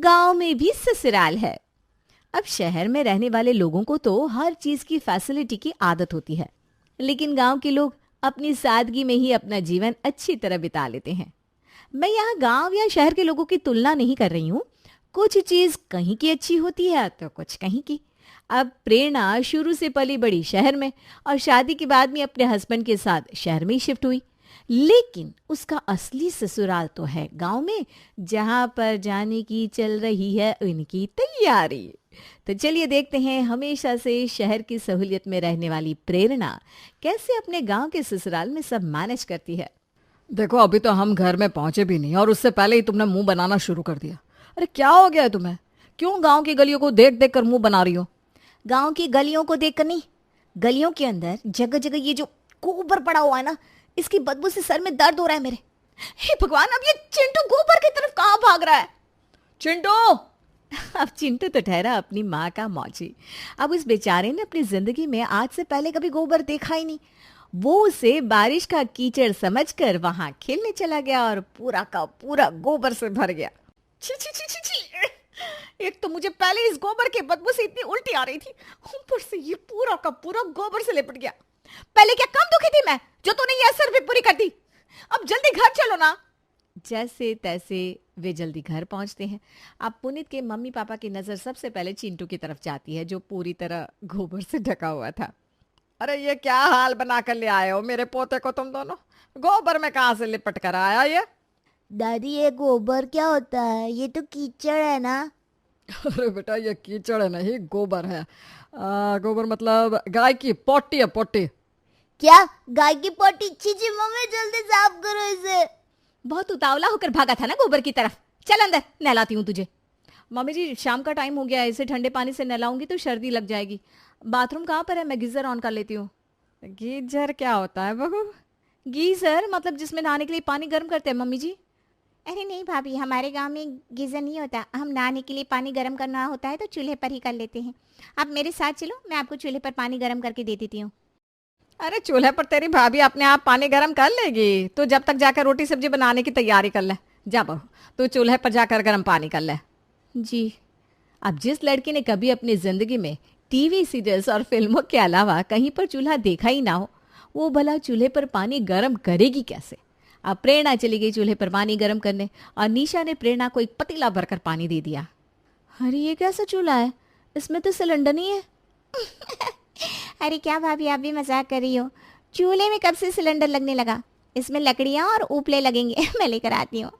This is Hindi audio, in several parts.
गांव में भी ससुराल है। अब शहर में रहने वाले लोगों को तो हर चीज की फैसिलिटी की आदत होती है, लेकिन गांव के लोग अपनी सादगी में ही अपना जीवन अच्छी तरह बिता लेते हैं। मैं यहाँ गांव या शहर के लोगों की तुलना नहीं कर रही हूँ। कुछ चीज कहीं की अच्छी होती है तो कुछ कहीं की। अब प्रेरणा शुरू से पली बड़ी शहर में और शादी के बाद में अपने हस्बैंड के साथ शहर में ही शिफ्ट हुई, लेकिन उसका असली ससुराल तो है गांव में, जहां पर जाने की चल रही है उनकी तैयारी। तो चलिए देखते हैं हमेशा से शहर की सहूलियत में रहने वाली प्रेरणा कैसे अपने गांव के ससुराल में सब मैनेज करती है। देखो, अभी तो हम घर में पहुंचे भी नहीं और उससे पहले ही तुमने मुंह बनाना शुरू कर दिया। अरे क्या हो गया है तुम्हें? क्यों गांव की गलियों को देख देख कर मुंह बना रही हो? गांव की गलियों को देखकर नहीं, गलियों के अंदर जगह जगह ये जो गोबर पड़ा हुआ है ना, इसकी बदबू से सर में दर्द हो रहा है मेरे। हे भगवान, अब ये चिंटू गोबर की तरफ कहाँ भाग रहा है? चिंटू! अब चिंटू तो ठहरा अपनी माँ का मौजी। अब उस बेचारे ने अपनी जिंदगी में आज से पहले कभी गोबर देखा ही नहीं। वो उसे बारिश का कीचड़ समझकर वहां खेलने चला गया और पूरा का पूरा गोबर से भर गया। छी छी छी छी छी। एक तो मुझे पहले इस गोबर के बदबू से इतनी उल्टी आ रही थी, ऊपर से ये पूरा का पूरा गोबर से लिपट गया। पहले क्या कम दुखी थी मैं जो तूने ये असर भी पूरी कर दी? अब जल्दी घर चलो ना। जैसे तैसे वे जल्दी घर पहुंचते हैं। अब पुनीत के मम्मी पापा की नजर सबसे पहले चिंटू की तरफ जाती है, जो पूरी तरह गोबर से ढका हुआ था। अरे ये क्या हाल बना कर ले आए हो मेरे पोते को तुम दोनों? गोबर में कहाँ से लिपट कर आया ये? दादी, ये गोबर क्या होता है? ये तो कीचड़ है ना। अरे बेटा, ये कीचड़ है नहीं, गोबर है। गोबर मतलब गाय की पोटी है, पोटी। क्या? गाय की पोटी? चीची मम्मी, जल्दी साफ करो इसे। बहुत उतावला होकर भागा था ना गोबर की तरफ। चल अंदर, नहलाती हूँ तुझे। मम्मी जी, शाम का टाइम हो गया है, इसे ठंडे पानी से नहलाऊंगी तो सर्दी लग जाएगी। बाथरूम कहाँ पर है? मैं गीजर ऑन कर लेती हूँ। गीजर क्या होता है बहू? गीजर मतलब जिसमें नहाने के लिए पानी गर्म करते हैं मम्मी जी। अरे नहीं भाभी, हमारे गांव में गीजर नहीं होता। हम नहाने के लिए पानी गर्म करना होता है तो चूल्हे पर ही कर लेते हैं। आप मेरे साथ चलो, मैं आपको चूल्हे पर पानी गर्म करके दे देती हूँ। अरे चूल्हे पर तेरी भाभी अपने आप पानी गर्म कर लेगी, तो जब तक जाकर रोटी सब्जी बनाने की तैयारी कर ले। जा बहू, तू चूल्हे पर जाकर गर्म पानी कर ले। जी। अब जिस लड़की ने कभी अपनी जिंदगी में टीवी सीरियल्स और फिल्मों के अलावा कहीं पर चूल्हा देखा ही ना हो, वो भला चूल्हे पर पानी गर्म करेगी कैसे? अब प्रेरणा चली गई चूल्हे पर पानी गर्म करने और निशा ने प्रेरणा को एक पतीला भरकर पानी दे दिया। अरे ये कैसा चूल्हा है? इसमें तो सिलेंडर नहीं है। अरे क्या भाभी, आप भी मजाक कर रही हो? चूल्हे में कब से सिलेंडर लगने लगा? इसमें लकड़ियाँ और उपले लगेंगे। मैं लेकर आती हूँ।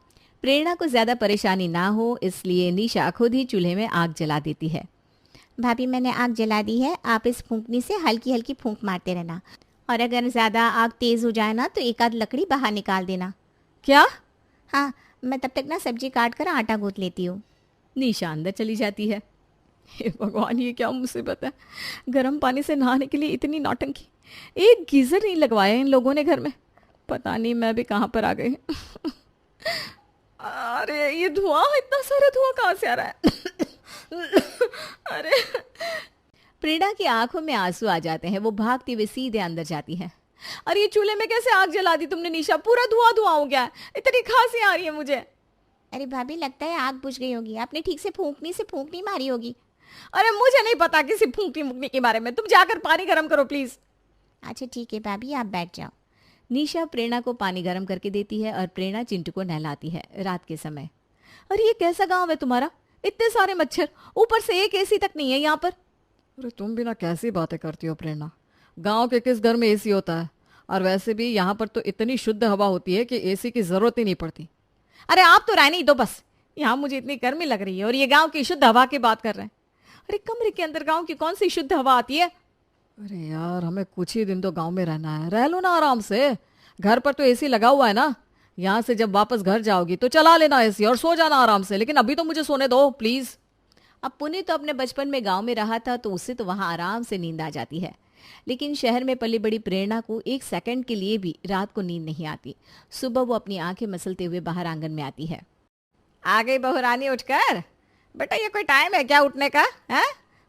प्रेरणा को ज्यादा परेशानी ना हो इसलिए निशा खुद ही चूल्हे में आग जला देती है। भाभी, मैंने आग जला दी है। आप इस फूंकनी से हल्की हल्की फूंक मारते रहना, और अगर ज़्यादा आग तेज़ हो जाए ना तो एक आध लकड़ी बाहर निकाल देना। क्या? हाँ, मैं तब तक ना सब्जी काट कर आटा गूंथ लेती हूँ। निशा अंदर चली जाती है। हे भगवान, ये क्या मुसीबत है? गर्म पानी से नहाने के लिए इतनी नौटंकी। एक गीजर नहीं लगवाया इन लोगों ने घर में। पता नहीं मैं भी कहाँ पर आ गई। अरे ये धुआं, इतना सारा धुआं कहाँ से आ रहा है? अरे प्रेरणा की आंखों में आंसू आ जाते हैं। वो भागती हुई सीधे अंदर जाती है। अरे ये चूल्हे में कैसे आग जला दी तुमने निशा? पूरा धुआं धुआं हो गया है। इतनी खांसी आ रही है मुझे। अरे भाभी, लगता है आग बुझ गई होगी। आपने ठीक से फूंकनी से फूंक नहीं मारी होगी। अरे मुझे नहीं पता किसी फूंकनी मुकनी के बारे में। तुम जाकर पानी गर्म करो प्लीज। अच्छा ठीक है भाभी, आप बैठ जाओ। निशा प्रेरणा को पानी गर्म करके देती है और प्रेरणा चिंटू को नहलाती है रात के समय। अरे ये कैसा गांव है तुम्हारा? इतने सारे मच्छर, ऊपर से एक एसी तक नहीं है यहाँ पर। अरे तुम भी ना कैसी बातें करती हो प्रेरणा? गांव के किस घर में एसी होता है? और वैसे भी यहाँ पर तो इतनी शुद्ध हवा होती है कि एसी की जरूरत ही नहीं पड़ती। अरे आप तो रहने ही दो बस। यहाँ मुझे इतनी गर्मी लग रही है और ये गांव की शुद्ध हवा की बात कर रहे हैं। अरे कमरे के अंदर गांव की कौन सी शुद्ध हवा आती है? अरे यार, हमें कुछ ही दिन तो गांव में रहना है, रह लो ना आराम से। घर पर तो एसी लगा हुआ है ना। यहाँ से जब वापस घर जाओगी तो चला लेना एसी और सो जाना आराम से, लेकिन अभी तो मुझे सोने दो प्लीज। अब पुनीत तो अपने बचपन में गांव में रहा था तो उसे तो वहां आराम से नींद आ जाती है, लेकिन शहर में पली बड़ी प्रेरणा को एक सेकंड के लिए भी रात को नींद नहीं आती। सुबह वो अपनी आंखें मसलते हुए बाहर आंगन में आती है। आ गई बहू रानी उठकर? बेटा ये कोई टाइम है क्या उठने का? है,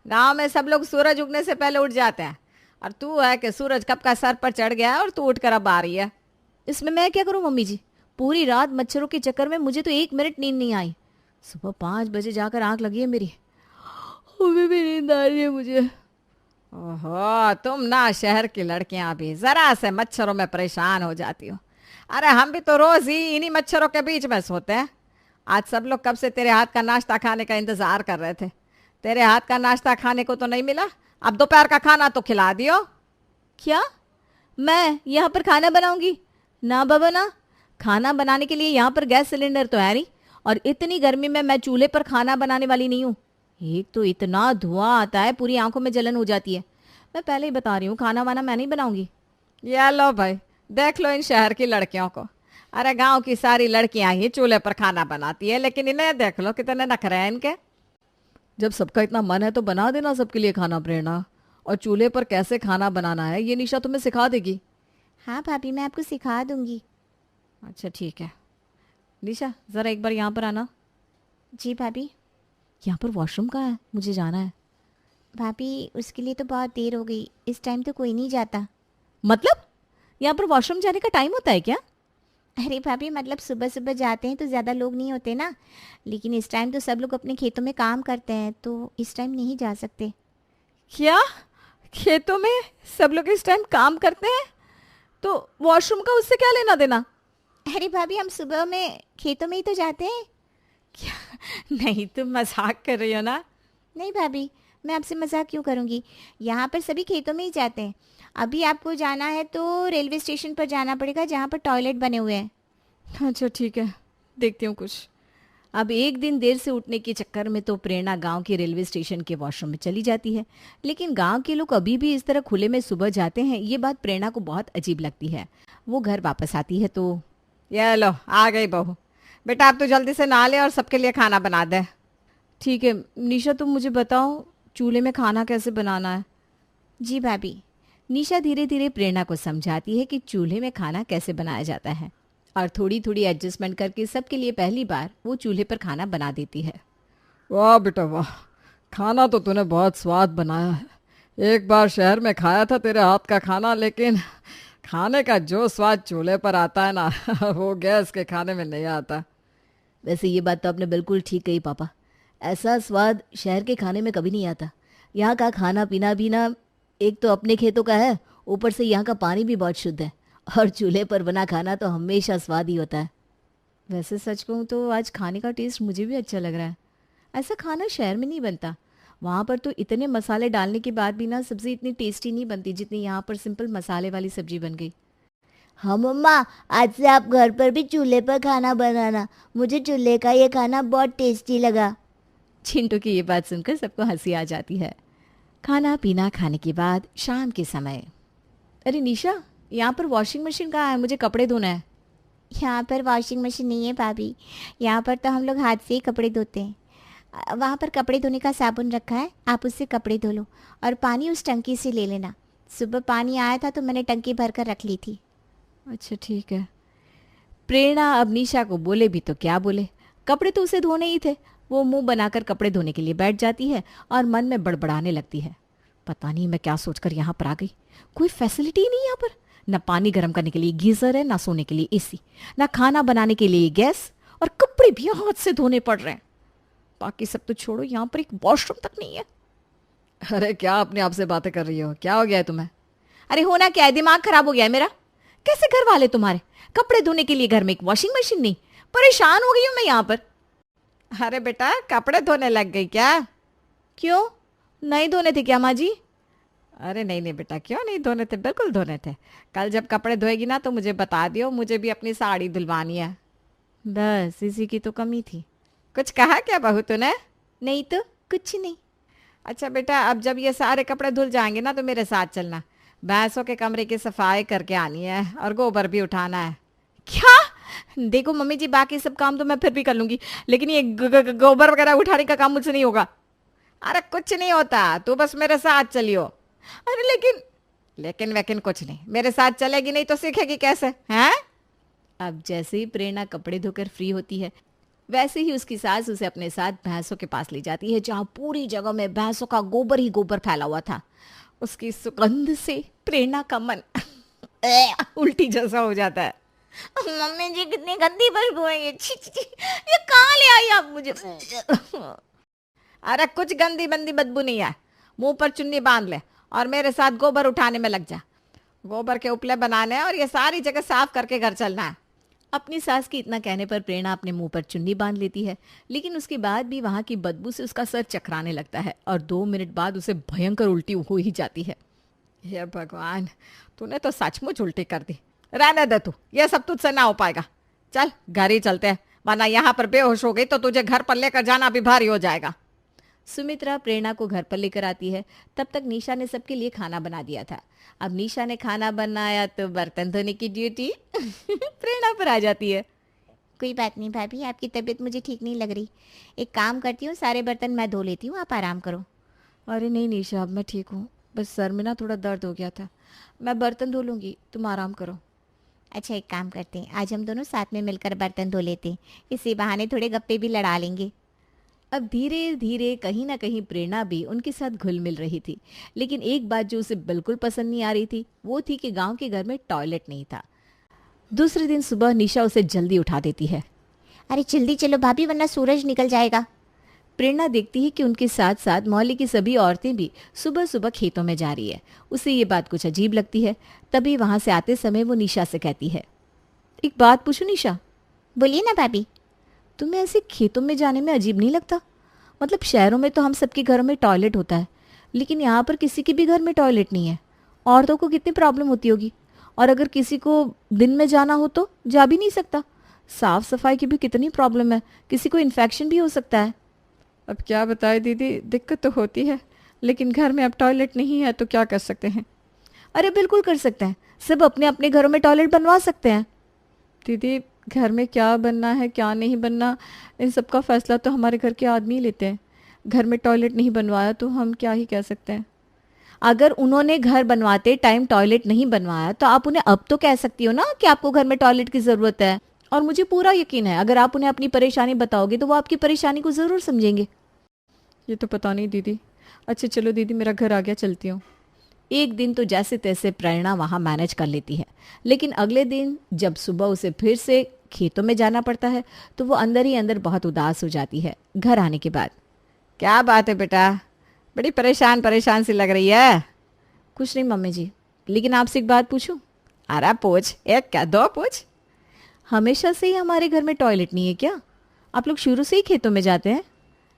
गांव में सब लोग सूरज उगने से पहले उठ जाते हैं, और तू है कि सूरज कब का सर पर चढ़ गया है और तू उठकर अब आ रही है। इसमें मैं क्या करूं मम्मी जी? पूरी रात मच्छरों के चक्कर में मुझे तो 1 मिनट नींद नहीं आई। सुबह 5 बजे जाकर आंख लगी है मेरी, अभी भी नींद आ रही है मुझे। ओहो, तुम ना शहर की लड़कियां भी जरा से मच्छरों में परेशान हो जाती हो। अरे हम भी तो रोज ही इन्हीं मच्छरों के बीच में सोते हैं। आज सब लोग कब से तेरे हाथ का नाश्ता खाने का इंतजार कर रहे थे। तेरे हाथ का नाश्ता खाने को तो नहीं मिला, अब दोपहर का खाना तो खिला दियो। क्या मैं यहाँ पर खाना बनाऊंगी? ना बाबा ना, खाना बनाने के लिए यहाँ पर गैस सिलेंडर तो है नहीं, और इतनी गर्मी में मैं चूल्हे पर खाना बनाने वाली नहीं हूँ। एक तो इतना धुआं आता है, पूरी आंखों में जलन हो जाती है। मैं पहले ही बता रही हूँ, खाना वाना मैं नहीं बनाऊंगी। ये लो भाई, देख लो इन शहर की लड़कियों को। अरे गांव की सारी लड़कियां ही चूल्हे पर खाना बनाती है, लेकिन इन्हें देख लो कितने नखरे हैं इनके। जब सबका इतना मन है तो बना देना सबके लिए खाना प्रेरणा। और चूल्हे पर कैसे खाना बनाना है ये निशा तुम्हें सिखा देगी। हाँ भाभी, मैं आपको सिखा दूंगी। अच्छा ठीक है। निशा ज़रा एक बार यहाँ पर आना। जी भाभी। यहाँ पर वॉशरूम कहाँ है? मुझे जाना है। भाभी उसके लिए तो बहुत देर हो गई, इस टाइम तो कोई नहीं जाता। मतलब यहाँ पर वॉशरूम जाने का टाइम होता है क्या? अरे भाभी मतलब सुबह सुबह जाते हैं तो ज़्यादा लोग नहीं होते ना, लेकिन इस टाइम तो सब लोग अपने खेतों में काम करते हैं, तो इस टाइम नहीं जा सकते। क्या खेतों में सब लोग इस टाइम काम करते हैं? तो वॉशरूम का उससे क्या लेना देना? अरे भाभी हम सुबह में खेतों में ही तो जाते हैं। नहीं, तुम मजाक कर रही हो ना? नहीं भाभी, मैं आपसे मजाक क्यों करूँगी, यहाँ पर सभी खेतों में ही जाते हैं। अभी आपको जाना है तो रेलवे स्टेशन पर जाना पड़ेगा, जहाँ पर टॉयलेट बने हुए हैं। अच्छा ठीक है, देखती हूँ कुछ। अब एक दिन देर से उठने के चक्कर में तो प्रेरणा गांव के रेलवे स्टेशन के वॉशरूम में चली जाती है, लेकिन गांव के लोग अभी भी इस तरह खुले में सुबह जाते हैं, ये बात प्रेरणा को बहुत अजीब लगती है। वो घर वापस आती है तो ये लो आ गई बहू। बेटा अब तू जल्दी से नहा ले और सबके लिए खाना बना दे। ठीक है निशा, तुम मुझे बताओ चूल्हे में खाना कैसे बनाना है? जी भाभी। निशा धीरे धीरे प्रेरणा को समझाती है कि चूल्हे में खाना कैसे बनाया जाता है, और थोड़ी थोड़ी एडजस्टमेंट करके सबके लिए पहली बार वो चूल्हे पर खाना बना देती है। वाह बेटा वाह, खाना तो तूने बहुत स्वाद बनाया है। एक बार शहर में खाया था तेरे हाथ का खाना, लेकिन खाने का जो स्वाद चूल्हे पर आता है ना वो गैस के खाने में नहीं आता। वैसे ये बात तो आपने बिल्कुल ठीक कही पापा, ऐसा स्वाद शहर के खाने में कभी नहीं आता। यहाँ का खाना पीना भी ना, एक तो अपने खेतों का है, ऊपर से यहाँ का पानी भी बहुत शुद्ध है, और चूल्हे पर बना खाना तो हमेशा स्वाद ही होता है। वैसे सच कहूँ तो आज खाने का टेस्ट मुझे भी अच्छा लग रहा है। ऐसा खाना शहर में नहीं बनता, वहाँ पर तो इतने मसाले डालने के बाद भी ना सब्ज़ी इतनी टेस्टी नहीं बनती जितनी यहाँ पर सिंपल मसाले वाली सब्जी बन गई। हाँ मम्मा, आज से आप घर पर भी चूल्हे पर खाना बनाना, मुझे चूल्हे का ये खाना बहुत टेस्टी लगा। चिंटू की ये बात सुनकर सबको हंसी आ जाती है। खाना पीना खाने के बाद शाम के समय, अरे निशा यहाँ पर वॉशिंग मशीन कहाँ है? मुझे कपड़े धोना है। यहाँ पर वॉशिंग मशीन नहीं है भाभी, यहाँ पर तो हम लोग हाथ से ही कपड़े धोते हैं। वहाँ पर कपड़े धोने का साबुन रखा है, आप उससे कपड़े धो लो, और पानी उस टंकी से ले लेना। सुबह पानी आया था तो मैंने टंकी भर कर रख ली थी। अच्छा ठीक है। प्रेरणा अब निशा को बोले भी तो क्या बोले, कपड़े तो उसे धोने ही थे। वो मुंह बनाकर कपड़े धोने के लिए बैठ जाती है और मन में बड़बड़ाने लगती है, पता नहीं मैं क्या सोचकर यहाँ पर आ गई। कोई फैसिलिटी ही नहीं यहाँ पर, ना पानी गर्म करने के लिए गीजर है, ना सोने के लिए एसी, ना खाना बनाने के लिए गैस, और कपड़े भी हाथ से धोने पड़ रहे हैं। बाकी सब तो छोड़ो, यहाँ पर एक वॉशरूम तक नहीं है। अरे क्या अपने आप से बातें कर रही हो, क्या हो गया है तुम्हें? अरे होना क्या है, दिमाग खराब हो गया है मेरा। कैसे घर वाले तुम्हारे, कपड़े धोने के लिए घर में एक वॉशिंग मशीन नहीं? परेशान हो गई हूँ मैं यहाँ पर। अरे बेटा कपड़े धोने लग गई क्या? क्यों, नहीं धोने थे क्या माँ जी? अरे नहीं नहीं बेटा, क्यों नहीं धोने थे, बिल्कुल धोने थे। कल जब कपड़े धोएगी ना तो मुझे बता दियो, मुझे भी अपनी साड़ी धुलवानी है। बस इसी की तो कमी थी। कुछ कहा क्या बहू तूने? नहीं तो कुछ नहीं। अच्छा बेटा, अब जब ये सारे कपड़े धुल जाएंगे ना तो मेरे साथ चलना, भैंसों के कमरे की सफाई करके आनी है और गोबर भी उठाना है। क्या? देखो मम्मी जी, बाकी सब काम तो मैं फिर भी कर लूंगी, लेकिन ये गोबर वगैरह उठाने का काम मुझसे नहीं होगा। अरे कुछ नहीं होता, तू बस मेरे साथ चलियो। अरे लेकिन लेकिन कुछ नहीं, मेरे साथ चलेगी नहीं तो सीखेगी कैसे हैं? अब जैसे ही प्रेरणा कपड़े धोकर फ्री होती है, वैसे ही उसकी सास उसे अपने साथ भैंसों के पास ले जाती है, जहाँ पूरी जगह में भैंसों का गोबर ही गोबर फैला हुआ था। उसकी सुगंध से प्रेरणा का मन उल्टी जैसा हो जाता है। मम्मी जी कितनी गंदी बदबू है ये, छी छी छी, ये कहाँ ले आई आप मुझे? अरे कुछ गंदी बंदी बदबू नहीं है। मुंह पर चुन्नी बांध ले और मेरे साथ गोबर उठाने में लग जा। गोबर के उपले बनाने हैं और ये सारी जगह साफ करके घर चलना है। अपनी सास के इतना कहने पर प्रेरणा अपने मुंह पर चुन्नी बांध लेती है, लेकिन उसके बाद भी वहां की बदबू से उसका सर चकराने लगता है और 2 मिनट बाद उसे भयंकर उल्टी हो ही जाती है। हे भगवान, तूने तो सचमुच उल्टी कर दी। रहने दे तू, ये सब तुझसे ना हो पाएगा। चल घर ही चलते हैं, वरना यहाँ पर बेहोश हो गई तो तुझे घर पर लेकर जाना भी भारी हो जाएगा। सुमित्रा प्रेरणा को घर पर लेकर आती है। तब तक निशा ने सबके लिए खाना बना दिया था। अब निशा ने खाना बनाया तो बर्तन धोने की ड्यूटी प्रेरणा पर आ जाती है। कोई बात नहीं भाभी, आपकी तबीयत मुझे ठीक नहीं लग रही। एक काम करती हूँ, सारे बर्तन मैं धो लेती हूँ, आप आराम करो। अरे नहीं निशा, अब मैं ठीक हूँ, बस सर में ना थोड़ा दर्द हो गया था। मैं बर्तन धो लूँगी, तुम आराम करो। अच्छा एक काम करते हैं, आज हम दोनों साथ में मिलकर बर्तन धो लेते हैं, इसी बहाने थोड़े गप्पे भी लड़ा लेंगे। अब धीरे धीरे कहीं ना कहीं प्रेरणा भी उनके साथ घुल मिल रही थी, लेकिन एक बात जो उसे बिल्कुल पसंद नहीं आ रही थी वो थी कि गांव के घर में टॉयलेट नहीं था। दूसरे दिन सुबह निशा उसे जल्दी उठा देती है। अरे जल्दी चलो भाभी, वरना सूरज निकल जाएगा। प्रेरणा देखती है कि उनके साथ साथ मोहल्ले की सभी औरतें भी सुबह सुबह खेतों में जा रही है। उसे ये बात कुछ अजीब लगती है। तभी वहां से आते समय वो निशा से कहती है, एक बात पूछूं निशा? बोलिए ना भाभी। तुम्हें ऐसे खेतों में जाने में अजीब नहीं लगता? मतलब शहरों में तो हम सबके घरों में टॉयलेट होता है, लेकिन यहाँ पर किसी के भी घर में टॉयलेट नहीं है। औरतों को कितनी प्रॉब्लम होती होगी, और अगर किसी को दिन में जाना हो तो जा भी नहीं सकता। साफ सफाई की भी कितनी प्रॉब्लम है, किसी को इन्फेक्शन भी हो सकता है। अब क्या बताए दीदी, दिक्कत तो होती है, लेकिन घर में अब टॉयलेट नहीं है तो क्या कर सकते हैं। अरे बिल्कुल कर सकते हैं, सब अपने अपने घरों में टॉयलेट बनवा सकते हैं। दीदी घर में क्या बनना है क्या नहीं बनना, इन सब का फैसला तो हमारे घर के आदमी लेते हैं। घर में टॉयलेट नहीं बनवाया तो हम क्या ही कह सकते हैं। अगर उन्होंने घर बनवाते टाइम टॉयलेट नहीं बनवाया तो आप उन्हें अब तो कह सकती हो ना कि आपको घर में टॉयलेट की ज़रूरत है। और मुझे पूरा यकीन है अगर आप उन्हें अपनी परेशानी बताओगे तो वो आपकी परेशानी को ज़रूर समझेंगे। ये तो पता नहीं दीदी। अच्छा चलो दीदी, मेरा घर आ गया, चलती हूँ। एक दिन तो जैसे तैसे प्रेरणा वहाँ मैनेज कर लेती है, लेकिन अगले दिन जब सुबह उसे फिर से खेतों में जाना पड़ता है तो वो अंदर ही अंदर बहुत उदास हो जाती है। घर आने के बाद, क्या बात है बेटा, बड़ी परेशान परेशान सी लग रही है। कुछ नहीं मम्मी जी, लेकिन आपसे एक बात पूछूं? अरे पूछ, एक क्या दो पूछ। हमेशा से ही हमारे घर में टॉयलेट नहीं है क्या? आप लोग शुरू से ही खेतों में जाते हैं?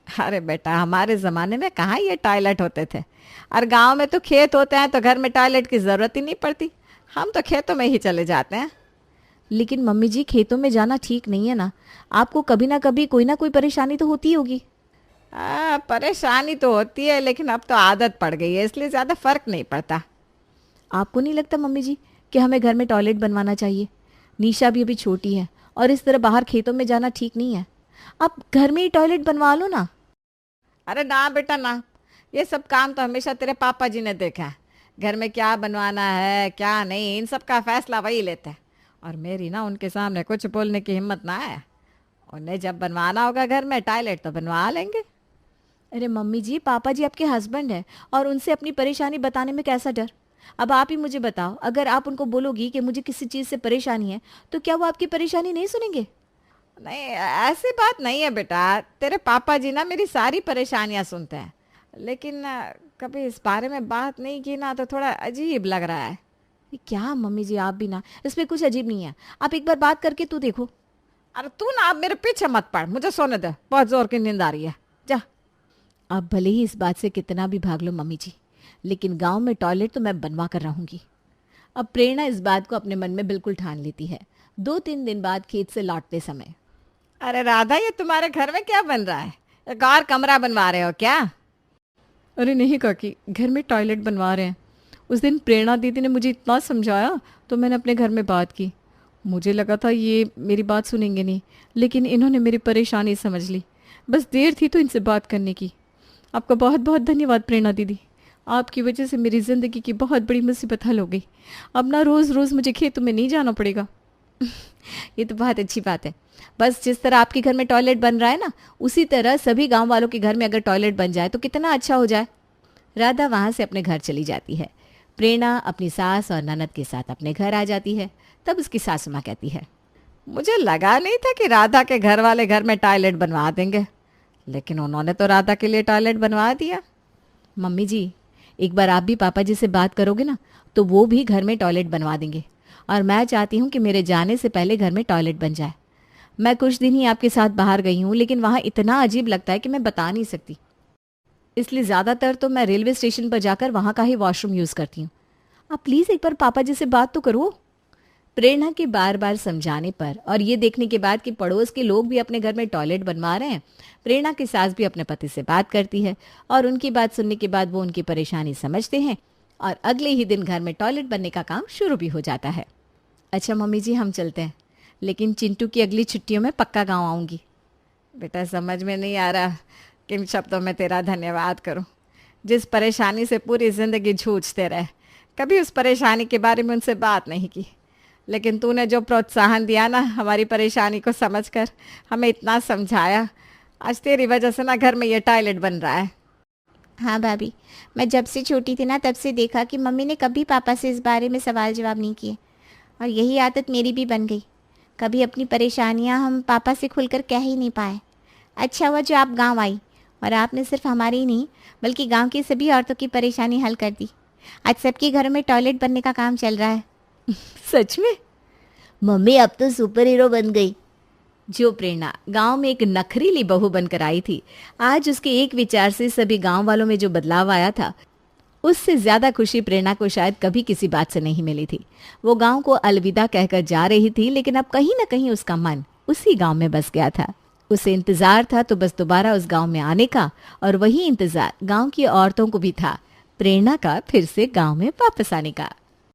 अरे बेटा, हमारे ज़माने में कहाँ ये टॉयलेट होते थे, और गांव में तो खेत होते हैं तो घर में टॉयलेट की ज़रूरत ही नहीं पड़ती। हम तो खेतों में ही चले जाते हैं। लेकिन मम्मी जी, खेतों में जाना ठीक नहीं है ना, आपको कभी ना कभी कोई ना कोई परेशानी तो होती होगी। परेशानी तो होती है, लेकिन अब तो आदत पड़ गई है, इसलिए ज़्यादा फर्क नहीं पड़ता। आपको नहीं लगता मम्मी जी कि हमें घर में टॉयलेट बनवाना चाहिए? निशा भी अभी छोटी है और इस तरह बाहर खेतों में जाना ठीक नहीं है। आप घर में ही टॉयलेट बनवा लो ना। अरे ना बेटा ना, ये सब काम तो हमेशा तेरे पापा जी ने देखा है। घर में क्या बनवाना है क्या नहीं, इन सब का फैसला वही लेते हैं, और मेरी ना उनके सामने कुछ बोलने की हिम्मत ना है। उन्हें जब बनवाना होगा घर में टॉयलेट तो बनवा लेंगे। अरे मम्मी जी, पापा जी आपके हस्बैंड हैं और उनसे अपनी परेशानी बताने में कैसा डर? अब आप ही मुझे बताओ, अगर आप उनको बोलोगी कि मुझे किसी चीज़ से परेशानी है तो क्या वो आपकी परेशानी नहीं सुनेंगे? नहीं, ऐसी बात नहीं है बेटा। तेरे पापा जी ना मेरी सारी परेशानियां सुनते हैं, लेकिन कभी इस बारे में बात नहीं की ना तो थोड़ा अजीब लग रहा है। ये क्या मम्मी जी, आप भी ना, इसमें कुछ अजीब नहीं है। आप एक बार बात करके तो देखो। अरे तू ना अब मेरे पीछे मत पड़, मुझे सोने दे, बहुत जोर की नींद आ रही है, जा। अब भले ही इस बात से कितना भी भाग लो मम्मी जी, लेकिन गांव में टॉयलेट तो मैं बनवा कर रहूंगी। अब प्रेरणा इस बात को अपने मन में बिल्कुल ठान लेती है। 2-3 दिन बाद खेत से लौटते समय, अरे राधा, ये तुम्हारे घर में क्या बन रहा है? एक और कमरा बनवा रहे हो क्या? अरे नहीं काकी, घर में टॉयलेट बनवा रहे हैं। उस दिन प्रेरणा दीदी ने मुझे इतना समझाया तो मैंने अपने घर में बात की। मुझे लगा था ये मेरी बात सुनेंगे नहीं, लेकिन इन्होंने मेरी परेशानी समझ ली। बस देर थी तो इनसे बात करने की। आपका बहुत बहुत धन्यवाद प्रेरणा दीदी, आपकी वजह से मेरी ज़िंदगी की बहुत बड़ी मुसीबत हल हो गई। अब ना रोज़ रोज़ मुझे खेतों में नहीं जाना पड़ेगा। ये तो बहुत अच्छी बात है। बस जिस तरह आपके घर में टॉयलेट बन रहा है ना, उसी तरह सभी गांव वालों के घर में अगर टॉयलेट बन जाए तो कितना अच्छा हो जाए। राधा वहां से अपने घर चली जाती है। प्रेरणा अपनी सास और ननद के साथ अपने घर आ जाती है। तब उसकी सासू माँ कहती है, मुझे लगा नहीं था कि राधा के घर वाले घर में टॉयलेट बनवा देंगे, लेकिन उन्होंने तो राधा के लिए टॉयलेट बनवा दिया। मम्मी जी, एक बार आप भी पापा जी से बात करोगे ना तो वो भी घर में टॉयलेट बनवा देंगे। और मैं चाहती हूँ कि मेरे जाने से पहले घर में टॉयलेट बन जाए। मैं कुछ दिन ही आपके साथ बाहर गई हूँ, लेकिन वहाँ इतना अजीब लगता है कि मैं बता नहीं सकती। इसलिए ज़्यादातर तो मैं रेलवे स्टेशन पर जाकर वहाँ का ही वॉशरूम यूज़ करती हूँ। आप प्लीज़ एक बार पापा जी से बात तो करो। प्रेरणा के बार बार समझाने पर और ये देखने के बाद कि पड़ोस के लोग भी अपने घर में टॉयलेट बनवा रहे हैं, प्रेरणा की सास भी अपने पति से बात करती है और उनकी बात सुनने के बाद वो उनकी परेशानी समझते हैं और अगले ही दिन घर में टॉयलेट बनने का काम शुरू भी हो जाता है। अच्छा मम्मी जी, हम चलते हैं, लेकिन चिंटू की अगली छुट्टियों में पक्का गाँव आऊँगी। बेटा, समझ में नहीं आ रहा किन शब्दों में तेरा धन्यवाद करूं। जिस परेशानी से पूरी ज़िंदगी जूझते रहे, कभी उस परेशानी के बारे में उनसे बात नहीं की, लेकिन तूने जो प्रोत्साहन दिया ना हमारी परेशानी को समझकर, हमें इतना समझाया, आज तेरी वजह से ना घर में ये टॉयलेट बन रहा है। हाँ भाभी, मैं जब से छोटी थी ना तब से देखा कि मम्मी ने कभी पापा से इस बारे में सवाल जवाब नहीं किए, और यही आदत मेरी भी बन गई। कभी अपनी परेशानियाँ हम पापा से खुलकर कह ही नहीं पाए। अच्छा हुआ जो आप गांव आई और आपने सिर्फ हमारी ही नहीं बल्कि गांव की सभी औरतों की परेशानी हल कर दी। आज सबके घरों में टॉयलेट बनने का काम चल रहा है। सच में? मम्मी अब तो सुपर हीरो बन गई। जो प्रेरणा गांव में एक नखरीली बहू बनकर आई थी, आज उसके एक विचार से सभी गांव वालों में जो बदलाव आया था, उससे ज्यादा खुशी प्रेरणा को शायद कभी किसी बात से नहीं मिली थी। वो गांव को अलविदा कहकर जा रही थी, लेकिन अब कहीं ना कहीं उसका मन उसी गांव में बस गया था। उसे इंतजार था तो बस दोबारा उस गांव में आने का, और वही इंतजार गांव की औरतों को भी था, प्रेरणा का फिर से गांव में वापस आने का।